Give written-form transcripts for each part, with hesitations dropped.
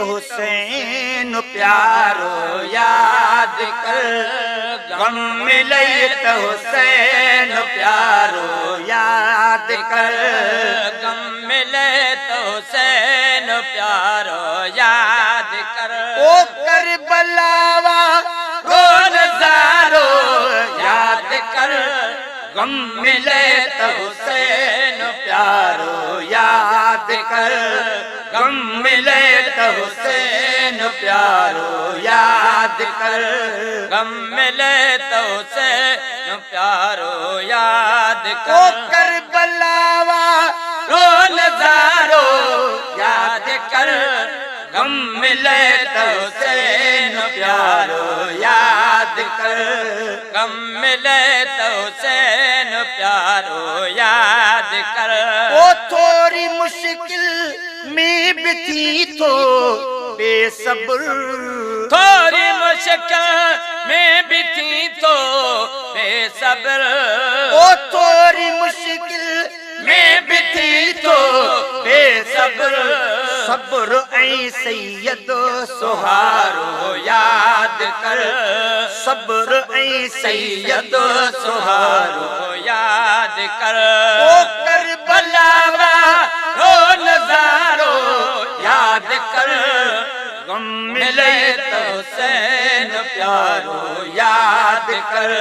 हुसैन प्यारो याद कर, गम मिले तो हुसैन प्यारो याद कर, गम मिले तो हुसैन प्यारो याद कर। ओ करबलावा रो नज़ारो याद कर, गम मिले तो हुसैन प्यारो याद कर, गम मिले तो हुसैन प्यारो याद कर, गम मिले तो हुसैन प्यारो याद कर। ओ करबलावा रो नज़ारो याद कर, गम मिले तो हुसैन प्यारो याद कर, गम मिले तो हुसैन प्यारो याद कर। ओ थोड़ी मुश्किल में भी थी तो बेसब्र, थोड़ी मुश्किल में भी थी तो बेसब्र, ओ थोड़ी मुश्किल में भी थी तो बेसब्र, सब्र ऐ सैयद सुहारो याद कर, सब्र ऐ सैयद सुहारो याद कर। ओ करबलावा रो नज़ारो याद कर, गम मिले तो हुसैन प्यारो याद कर,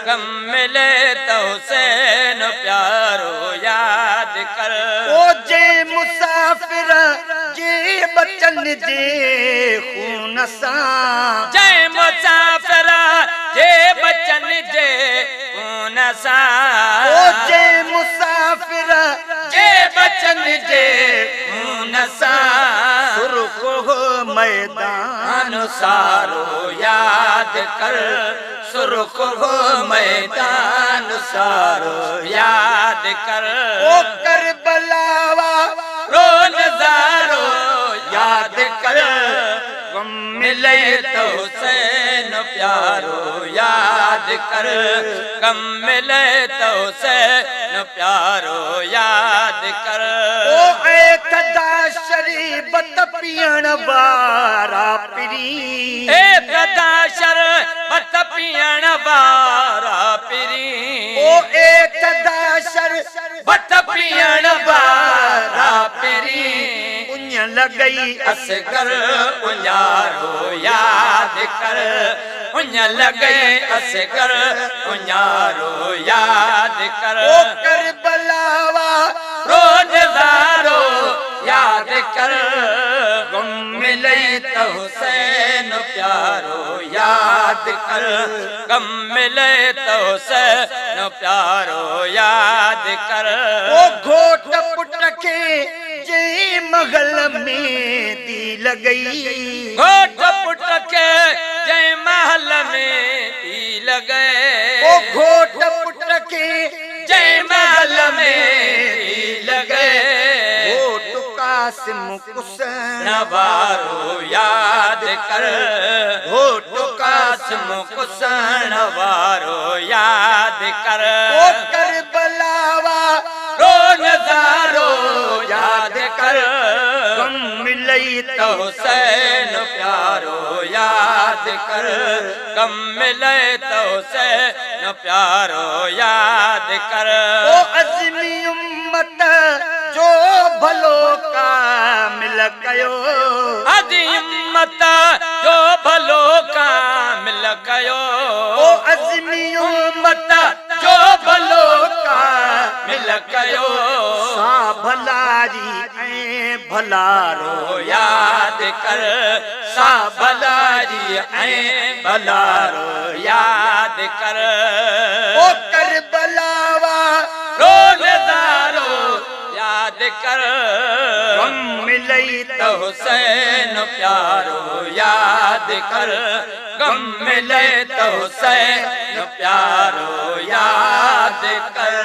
गम मिले तो हुसैन प्यारो याद कर। ओ जे मुसाफिर जे बचन जे खून सा, जय मुसाफिर जे बचन जे खून सा, ओ जे मुसाफिर जे बचन जे खून सा, सुर्ख हो मैदान सारो याद कर, सुर्ख हो मैदान सारो याद कर। ओ करबलावा रो नज़ारो याद कर, गम मिले तो हुसैन प्यारो याद कर, गम मिले तो हुसैन प्यारो याद कर। ओ ऐ तदा शरीबत पियण वारा पिरी, ए तदा शरबत पियण वारा पिरी, ओ ए तदा शरबत पियण वारा पिरी, उञ लगई असगर उञारो याद कर, उञ लगे असगर उञारो याद कर। ओ करबलावा रो नज़ारो याद कर, गम मिले तो हुसैन प्यारो याद कर, गम मिले तो हुसैन प्यारो याद कर। ओ घोट पुट के जे महल में दी लगई, घोट पुट के जय महल में दी लगे, ओ घोट पुट के जय महल में दी लगे। घोट कासिम कुसन नवारो याद कर, घोट कासिम कुसन वारो याद कर। ओ करबलावा रो नज़ारो याद कर, गम मिले तो हुसैन प्यारो याद कर, गम मिले तो हुसैन प्यारो याद कर। ओ अज़मी उम्मत जो भलो का मिल गयो, अजी उम्मत जो भलो का मिल गयो, ओ अज़मी उम्मत जो भलो का मिल गयो, सा भलारी ऐ भलारो याद कर, सा भलारी ऐ भलारो याद कर। ओ करबलावा रो नज़ारो याद कर, गम मिले तो हुसैन प्यारो याद कर, गम मिले तो हुसैन प्यारो याद कर।